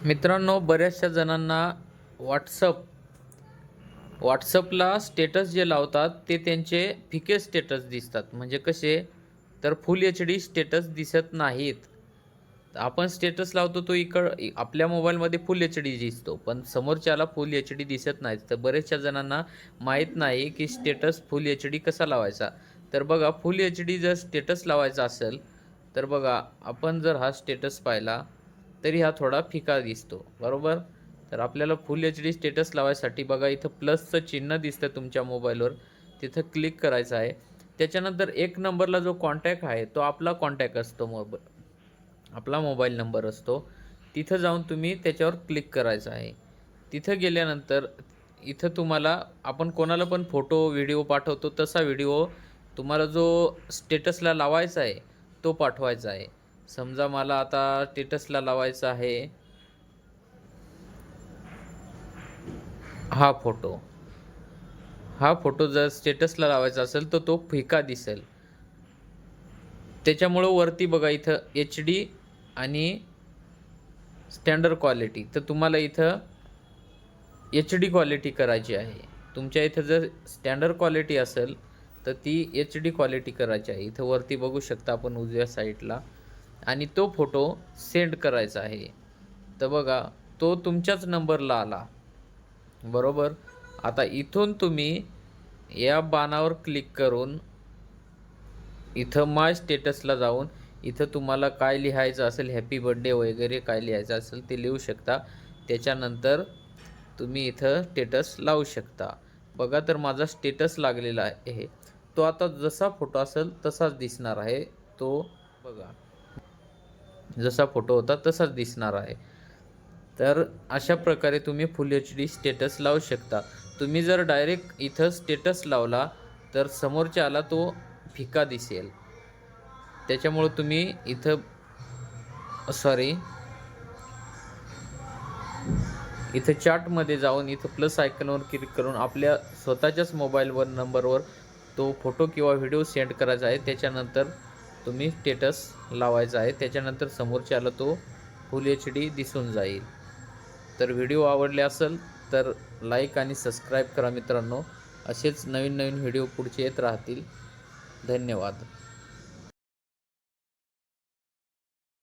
मित्रांनो, बऱ्याचशा जणांना व्हॉट्सअपला स्टेटस जे लावतात ते त्यांचे फिके स्टेटस दिसतात. म्हणजे कसे, तर फुल एच डी स्टेटस दिसत नाहीत. आपण स्टेटस लावतो तो आपल्या मोबाईलमध्ये फुल एच डी दिसतो, पण समोरच्याला फुल एच डी दिसत नाहीत. तर बऱ्याचशा जणांना माहीत नाही की स्टेटस फुल एच डी कसा लावायचा. तर बघा, फुल एच डी जर स्टेटस लावायचा असेल तर बघा, आपण जर हा स्टेटस पाहिला तरी हा थोडा फिका दिसतो, बरोबर. तर आपल्याला फुल एच डी स्टेटस लावायसाठी बघा, इथं प्लसचं चिन्ह दिसतं तुमच्या मोबाईलवर, तिथं क्लिक करायचं आहे. त्याच्यानंतर एक नंबरला जो कॉन्टॅक्ट आहे तो आपला कॉन्टॅक्ट असतो, आपला मोबाईल नंबर असतो. तिथं जाऊन तुम्ही त्याच्यावर क्लिक करायचं आहे. तिथं गेल्यानंतर इथं तुम्हाला आपण कोणाला पण फोटो व्हिडिओ पाठवतो तसा व्हिडिओ तुम्हाला जो स्टेटसला लावायचा आहे तो पाठवायचा आहे. समजा मला आता स्टेटसला लावायचा आहे हा फोटो. हा फोटो जर स्टेटसला लावायचा असेल तर तो फिका दिसेल. त्याच्यामुळं वरती बघा इथं एच डी आणि स्टँडर्ड क्वालिटी, तर तुम्हाला इथं एच डी क्वालिटी करायची आहे. तुमच्या इथं जर स्टँडर्ड क्वालिटी असेल तर ती एच डी क्वालिटी करायची आहे. इथं वरती बघू शकता आपण उजव्या साईडला, आणि तो फोटो सेंड करायचा आहे. तर बघा, तो तुमच्याच नंबरला आला, बरोबर. आता इथून तुम्ही या बाणावर क्लिक करून इथं माय स्टेटसला जाऊन इथं तुम्हाला काय लिहायचं असेल, हॅपी बर्थडे वगैरे काय लिहायचं असेल ते लिहू शकता. त्याच्यानंतर तुम्ही इथं स्टेटस लावू शकता. बघा, तर माझा स्टेटस लागलेला आहे. तो आता जसा फोटो असेल तसाच दिसणार आहे. तो बघा, जसा फोटो होता तसाच दिसणार आहे. तर अशा प्रकारे तुम्ही फुल एच डी स्टेटस लावू शकता. तुम्ही जर डायरेक्ट इथं स्टेटस लावला तर समोरच्याला तो फिका दिसेल. त्याच्यामुळं तुम्ही इथं इथं चार्टमध्ये जाऊन इथं प्लस आयकॉनवर क्लिक करून आपल्या स्वतःच्याच मोबाईलवर नंबरवर तो फोटो किंवा व्हिडिओ सेंड करायचा आहे. त्याच्यानंतर तुम्ही स्टेटस लावायचा आहे. त्याच्यानंतर समोरच्याला तो फुल एच डी दिसून जाईल. तर व्हिडिओ आवडले असेल तर लाईक आणि सबस्क्राईब करा मित्रांनो. असेच नवीन नवीन व्हिडिओ पुढचे येत राहतील. धन्यवाद.